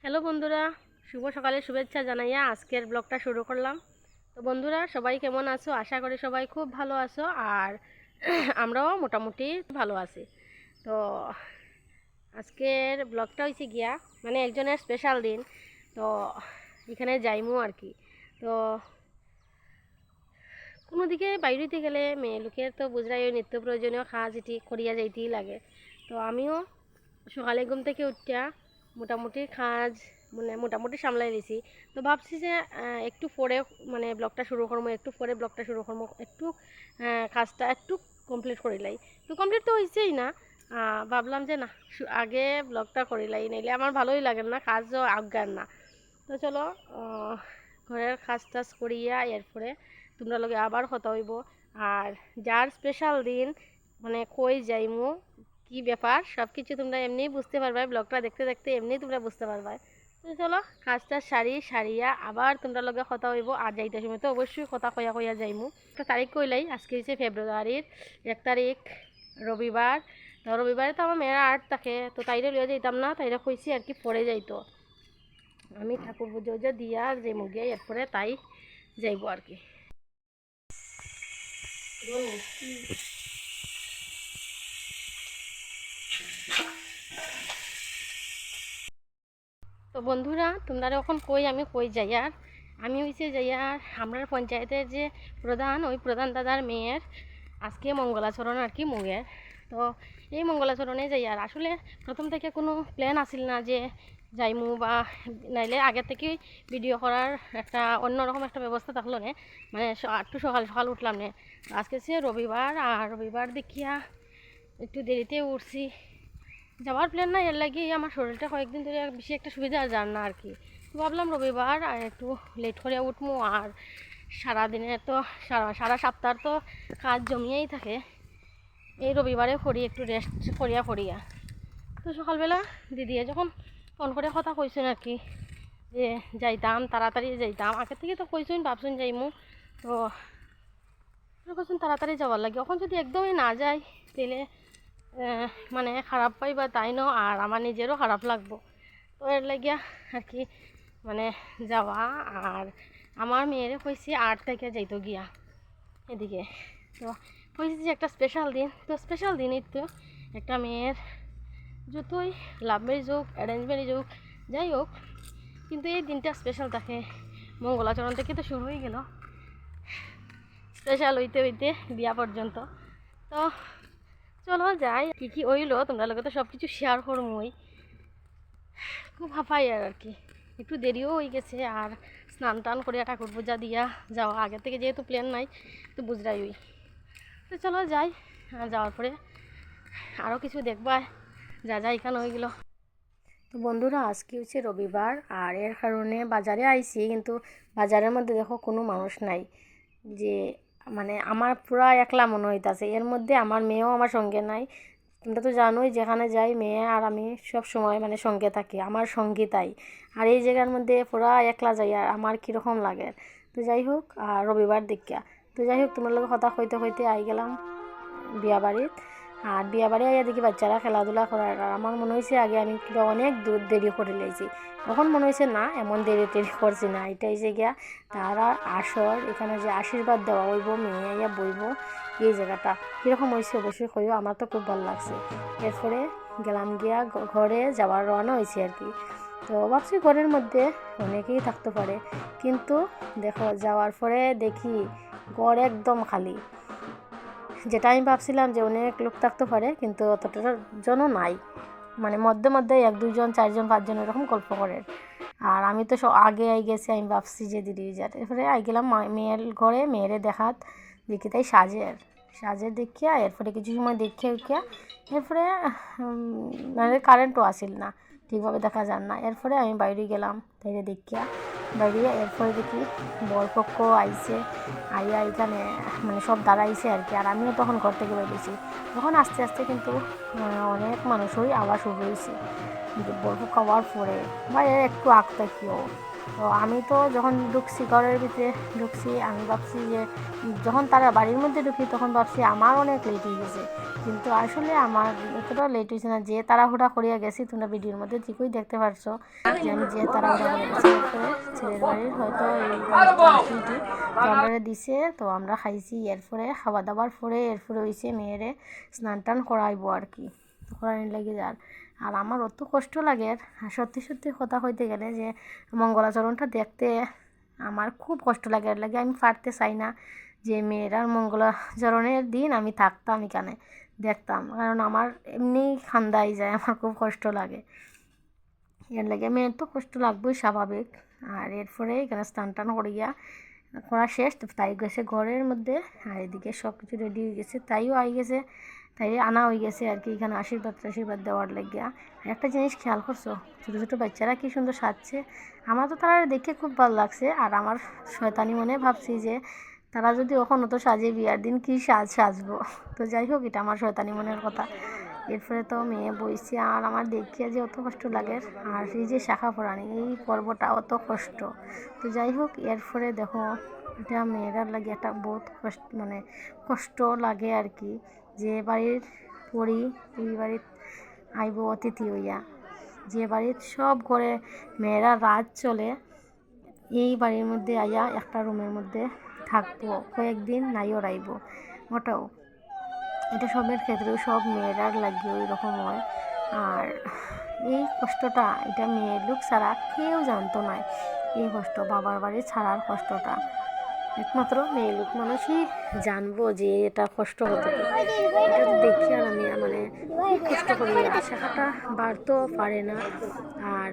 Hello বন্ধুরা, শুভ সকালের শুভেচ্ছা জানাইয়া আজকের ব্লগটা শুরু করলাম। তো বন্ধুরা, সবাই কেমন আছো? আশা করি সবাই খুব ভালো আছো, আর আমরাও মোটামুটি ভালো আছি। তো আজকের ব্লগটা হয়েছে গিয়া মানে একজনের স্পেশাল দিন। তো এখানে যাইমু আর কি। তো কোনো দিকে বাইরেতে গেলে মেয়ে লোকের তো বুঝরাই ওই নিত্য প্রয়োজনীয় কাজ এটি করিয়া যাইতেই লাগে। তো আমিও সকালে ঘুম থেকে উঠিয়া মোটামুটি কাজ মানে মোটামুটি সামলাই দিছি। তো ভাবছি যে একটু পরে মানে ব্লগটা শুরু করবো, একটু পরে ব্লগটা শুরু করবো, একটু কাজটা একটু কমপ্লিট করিলাই। তো কমপ্লিট তো হয়েছেই না, ভাবলাম যে না আগে ব্লগটা করিলাই, নাইলে আমার ভালোই লাগে না, কাজও আজ্ঞার না। তো চলো ঘরের কাজ টাজ করিয়া এরপরে তোমরা লগে আবার কথা হইব। আর যার স্পেশাল দিন মানে কই যাইমু কি ব্যাপার সব কিছু তোমরা এমনিই বুঝতে পারবে, ব্লগটা দেখতে দেখতে এমনি তোমরা বুঝতে পারবে। তো চলো কাজটা সারিয়া আবার তোমরা লগে কথা হইব। আর যাইতে সময় তো অবশ্যই কথা কইয়া কইয়া যাইমু। একটা তারিখ কইলাই, আজকে হচ্ছে ফেব্রুয়ারির 1 তারিখ, রবিবার। তো রবিবারে তো আমার মেয়েরা আর্ট থাকে, তো তাইরে লিয়ে যাইতাম না, তাইরে কইছি আর কি পরে যাইতো। আমি ঠাকুর পুজো দিয়া যে মুগিয়া এরপরে তাই যাইব আর কি। তো বন্ধুরা, তোমরা এখন কই আমি কই যাই, আর আমি হইছে যাই আর আমরা পঞ্চায়েতের যে প্রধান, ওই প্রধান দাদার মেয়ের আজকে মঙ্গলাচরণ আর কি মুগের। তো এই মঙ্গলাচরণে যাই। আর আসলে প্রথম থেকে কোনো প্ল্যান আসিল না যে যাইমু, বা নাইলে আগের থেকেই ভিডিও করার একটা অন্যরকম একটা ব্যবস্থা থাকলো না, মানে একটু সকাল সকাল উঠলাম না। আজকে সে রবিবার, আর রবিবার দেখিয়া একটু দেরিতে উঠছি। যাওয়ার প্ল্যান না, এর লাগে আমার শরীরটা কয়েকদিন ধরে বেশি একটা সুবিধা যার না আর কি। ভাবলাম রবিবার আর একটু লেট করে উঠবো, আর সারাদিনে তো সারা সপ্তাহ তো কাজ জমিয়েই থাকে, এই রবিবারে করি একটু রেস্ট করিয়া। তো সকালবেলা দিদিয়ে যখন ফোন করে কথা কইছেন আর কি যে যাইতাম, তাড়াতাড়ি যাইতাম, আগে থেকে তো কইছেন ভাবছেন যাইমু। তো কইছেন তাড়াতাড়ি যাওয়ার লাগে, এখন যদি একদমই না যাই তাহলে মানে খারাপ পাইবা তাই ন, আর আমার নিজেরও খারাপ লাগবো। তো এর লাগিয়া আর কি মানে যাওয়া। আর আমার মেয়েরে কইছি 8 থেকে যাইতো গিয়া এদিকে। তো কইছি যে একটা স্পেশাল দিন, তো স্পেশাল দিনই তো একটা মেয়ের যতই লাভ ম্যারেজ হোক অ্যারেঞ্জ ম্যারেজ হোক যাই হোক, কিন্তু এই দিনটা স্পেশাল থাকে। মঙ্গলাচরণ থেকে তো শুরু হয়ে গেল, স্পেশাল হইতে হইতে বিয়া পর্যন্ত। তো চলো যাই, কী কী হইলো তোমরা লোকে তো সব কিছু শেয়ার করবোই। খুব হাঁপাই আর কি, একটু দেরিও হয়ে গেছে। আর স্নান টান করিয়া ঠাকুর পূজা দিয়া যাওয়া, আগে থেকে যেহেতু প্ল্যান নাই তো বুঝরাই ওই। তো চলো যাই, আর যাওয়ার পরে আরও কিছু দেখবা যা যা এখানে হয়ে গেল। তো বন্ধুরা, আজকে হচ্ছে রবিবার, আর এর কারণে বাজারে আইছি, কিন্তু বাজারের মধ্যে দেখো কোনো মানুষ নাই। যে মানে আমার পুরা একলা মনে হইতাছে, এর মধ্যে আমার মেয়েও আমার সঙ্গে নাই। তোমরা তো জানোই যেখানে যাই মেয়ে আর আমি সব সময় মানে সঙ্গে থাকি, আমার সঙ্গী তাই। আর এই জায়গার মধ্যে পুরা একলা যাই আর আমার কীরকম লাগে। তো যাই হোক, আর রবিবার দেখিয়া তো যাই হোক, তোমার লোক কথা কইতে কইতে আই গেলাম বিয়া বাড়িত। আর বিয়া বাড়ি আইয়া দেখি বাচ্চারা খেলাধুলা করার, আর আমার মনে হয়েছে আগে আমি কিবা অনেক দূর দেরি করে লাইছি। তখন মনে হয়েছে না এমন দেরি টেরি করছি না, এটাই যে গিয়া তারা আসর এখানে যে আশীর্বাদ দেওয়া হইব, মেয়ে আইয়া বইব, এই জায়গাটা কীরকম হয়েছে অবশ্যই কইও, আমার তো খুব ভালো লাগছে। এরপরে গেলাম গিয়া ঘরে যাওয়ার রওনা হয়েছে আর কি। তো ভাবছি ঘরের মধ্যে অনেকেই থাকতে পারে, কিন্তু দেখো যাওয়ার পরে দেখি ঘর একদম খালি। যেটা আমি ভাবছিলাম যে অনেক লোক থাকতে পারে, কিন্তু অতটা জনও নাই, মানে মধ্যে মধ্যে 1-2 জন 4 জন 5 জন এরকম গল্প করে। আর আমি তো সব আগে আই গেছি, আমি ভাবছি যে দিদি যার, এরপরে আই গেলাম মেয়ের ঘরে, মেয়েরে দেখাত দেখি তাই সাজের দেখিয়া এরপরে কিছু সময় দেখিয়া এরপরে মানে কারেন্টও আসিল না, ঠিকভাবে দেখা যান না। এরপরে আমি বাইরে গেলাম, তাইরে দেখিয়া বাইরে এরপরে দেখি বরপক্ষ আইছে, আইয়া এখানে মানে সব দাঁড়াইছে আর কি। আর আমিও তখন ঘর থেকে বেরিয়েছি, তখন আস্তে আস্তে কিন্তু অনেক মানুষই আওয়াজ শুরু হয়েছে বরপক্ষ হওয়ার পরে বা একটু আগ থেকেও। তো আমি তো যখন ঢুকছি ঘরের ভিতরে ঢুকছি, আমি ভাবছি যে যখন তারা বাড়ির মধ্যে ঢুকি তখন ভাবছি আমার অনেক লেট হয়ে গেছে, কিন্তু আসলে আমার এতটা লেট হয়েছে না। যে তাড়াহুড়া করিয়া গেছি, তোমরা ভিডিওর মধ্যে ঠিকই দেখতে পারছো যে আমি যে তাড়াহুড়া করে গেছি। এরপরে ছেলের বাড়ির হয়তো এই পাখিটি তো আমরা দিছে, তো আমরা খাইছি। এরপরে খাওয়া দাওয়ার পরে এরপরে হয়েছে মেয়েরে স্নান টান করাইবো আর কি, করানোর লাগে যার। আর আমার অত কষ্ট লাগে, সত্যি সত্যি কথা কইতে গেলে যে মঙ্গলাচরণটা দেখতে আমার খুব কষ্ট লাগে। এর লাগে আমি পারতে চাই না যে মেয়েরার মঙ্গলাচরণের দিন আমি থাকতাম এখানে দেখতাম, কারণ আমার এমনি খান্দাই যায়, আমার খুব কষ্ট লাগে। এর লাগে মেয়ের তো কষ্ট লাগবেই স্বাভাবিক। আর এরপরে এখানে স্নান টান করিয়া করা শেষ, তাই গেছে ঘরের মধ্যে। আর এদিকে সব কিছু রেডি হয়ে গেছে, তাইও আই গেছে, তাই আনা হয়ে গেছে আর কি এখানে আশীর্বাদ দেওয়ার লাগিয়া। আর একটা জিনিস খেয়াল করছো, ছোটো ছোটো বাচ্চারা কি সুন্দর সাজছে। আমার তো তারা দেখে খুব ভালো লাগছে। আর আমার শয়তানি মনে ভাবছি যে তারা যদি ওখানে তো সাজে বিয়ার দিন কী সাজবো। তো যাই হোক, এটা আমার শয়তানি মনের কথা। এরপরে তো মেয়ে বইছে, আর আমার দেখিয়া যে অত কষ্ট লাগে। আর এই যে শাখা পরানি এই পর্বটা অত কষ্ট। তো যাই হোক, এরপরে দেখো এটা মেয়েরার লাগে একটা বহুত কষ্ট, মানে কষ্ট লাগে আর কি। যে বাড়ির পড়ি এই বাড়ির আইব অতিথি হইয়া, যে বাড়ির সব ঘরে মেয়েরা রাত চলে, এই বাড়ির মধ্যে আইয়া একটা রুমের মধ্যে থাকবো কয়েকদিন, নাইও রাইব ওটাও। এটা সবের ক্ষেত্রে সব মেয়েরার লাগিয়ে ওই রকম হয়। আর এই কষ্টটা এটা মেয়ের লোক ছাড়া কেউ জানতো না। এই কষ্ট বাবার বাড়ি ছাড়ার কষ্টটা একমাত্র মেয়ে লোক মানুষই জানবো যে এটা কষ্ট হতে পারে। এটা তো দেখি আর আমি মানে খুব কষ্ট করি, শাখাটা বাড়তেও পারে না। আর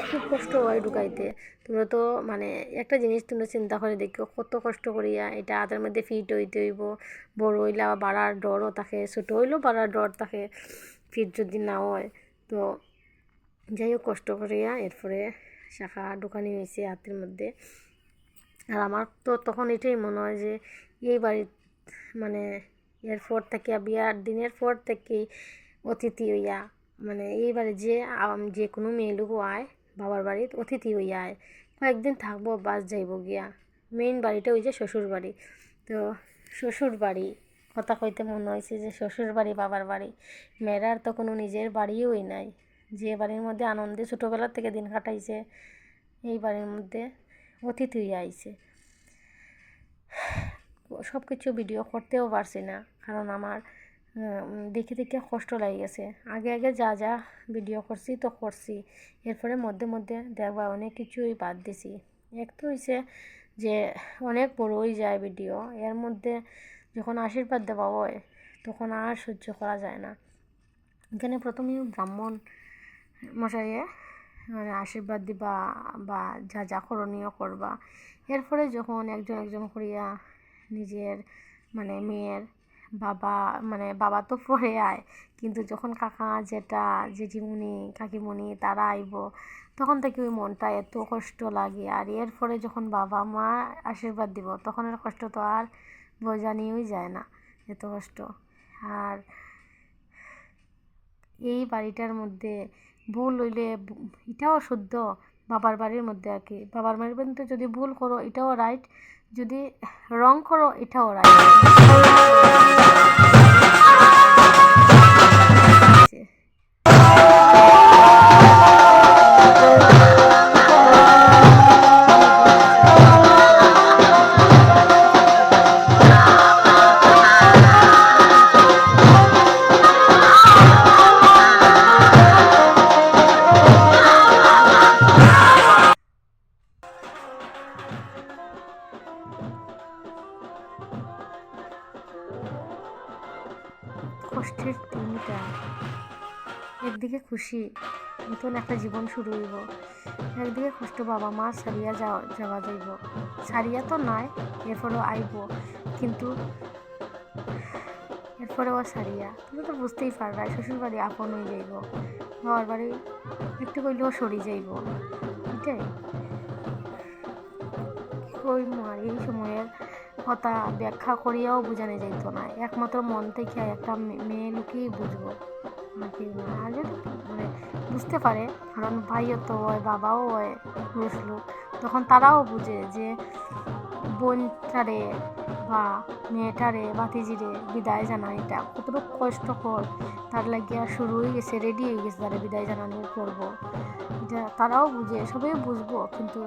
খুব কষ্ট হয় ঢুকাইতে। তোমরা তো মানে একটা জিনিস তোমরা চিন্তা করে দেখো, কত কষ্ট করিয়া এটা হাতের মধ্যে ফিট হইতে হইব। বড় হইলে আবার বাড়ার ডরও থাকে, ছোটো হইলেও বাড়ার ডর থাকে ফিট যদি না হয়। তো যাই হোক, কষ্ট করিয়া এরপরে শাখা ঢুকানি হয়েছে হাতের মধ্যে। আর আমার তো তখন এটাই মনে হয় যে এই বাড়ির মানে এরপর থেকে বিয়ার দিনের পর থেকেই অতিথি হইয়া, মানে এই বাড়ি যে কোনো মেয়ে লোক আয় বাবার বাড়ির অতিথি হইয়া আয়, কয়েকদিন থাকবো বাস যাইব গিয়া। মেইন বাড়িটা ওই যে শ্বশুর বাড়ি। তো শ্বশুর বাড়ি কথা কইতে মনে হয়েছে যে শ্বশুর বাড়ি বাবার বাড়ি, মেয়েরার তো কোনো নিজের বাড়িওই নাই। যে বাড়ির মধ্যে আনন্দে ছোটোবেলার থেকে দিন কাটাইছে, এই বাড়ির মধ্যে অতিথি হইয়া আইছে। সব কিছু ভিডিও করতেও পারছি না, কারণ আমার দেখে দেখে কষ্ট লাগে গেছে। আগে আগে যা যা ভিডিও করছি তো করছি, এরপরে মধ্যে মধ্যে দেখবা অনেক কিছুই বাদ দিছি। এক তো হয়েছে যে অনেক বড় হয়ে যায় ভিডিও, এর মধ্যে যখন আশীর্বাদ দেওয়া হয় তখন আর সহ্য করা যায় না। এখানে প্রথমেই ব্রাহ্মণ মশাইয়ে মানে আশীর্বাদ দিবা বা যা যা করণীয় করবা। এরপরে যখন একজন একজন করিয়া নিজের মানে মেয়ের বাবা তো পরে আয়, কিন্তু যখন কাকা জেঠা জেঠিমুনি কাকিমুনি তারা আইব, তখন থেকে ওই মনটা এত কষ্ট লাগে। আর এরপরে যখন বাবা মা আশীর্বাদ দিব তখন আর কষ্ট তো আর বোঝানিই যায় না, এত কষ্ট। আর এই বাড়িটার মধ্যে ভুল হইলে এটাও শুদ্ধ বাবার বাড়ির মধ্যে আর কি। বাবার বাড়ির মধ্যে যদি ভুল করো এটাও রাইট, যদি রং করো এটাও রাইট। কষ্টের দিনটা একদিকে খুশি, নতুন একটা জীবন শুরু হইব, একদিকে কষ্ট বাবা মা ছাড়িয়া যাওয়া যাইব। ছাড়িয়া তো নয়, এরপরেও আইব, কিন্তু এরপরেও ছাড়িয়া তুমি তো বুঝতেই পারবা শ্বশুর বাড়ি আপন হয়ে যাইব, বাবার বাড়ি একটু কইলেও সরি যাইব। এটাই ওই মার এই সময়ের কথা ব্যাখ্যা করিয়াও বোঝানো যাইত না, একমাত্র মন থেকে একটা মেয়ে লোকেই বুঝবো। আর যদি মানে বুঝতে পারে, কারণ ভাইও তো হয় বাবাও হয় পুরুষ লোক, তখন তারাও বুঝে যে বোনটারে বা মেয়েটারে ভাতিজিরে বিদায় জানানিটা কতটুকু কষ্টকর, তার লাগিয়া শুরু হয়ে গেছে, রেডি হয়ে গেছে তারা বিদায় জানানি করব। এটা তারাও বুঝে, সবাই বুঝবো, কিন্তু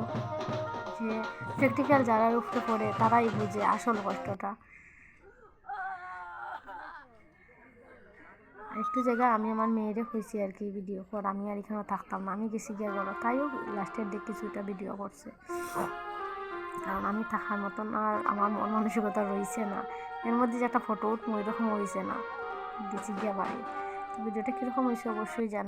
যে প্র্যাকটিক্যাল যারা উপরে পড়ে তারাই বুঝে আসল কষ্টটা। একটু জায়গায় আমি আমার মেয়েরে হয়েছি আর কি ভিডিও কর, আমি আর এখানে থাকতাম না, আমি গেছি গিয়ে করো, তাইও লাস্টের দিক কিছুটা ভিডিও করছে, কারণ আমি থাকার মতন আর আমার মন মানসিকতা রয়েছে না, এর মধ্যে যে একটা ফটো উঠবো এরকম হয়েছে না, গেছি গিয়া বাড়ি। তো ভিডিওটা কীরকম হয়েছে অবশ্যই জান।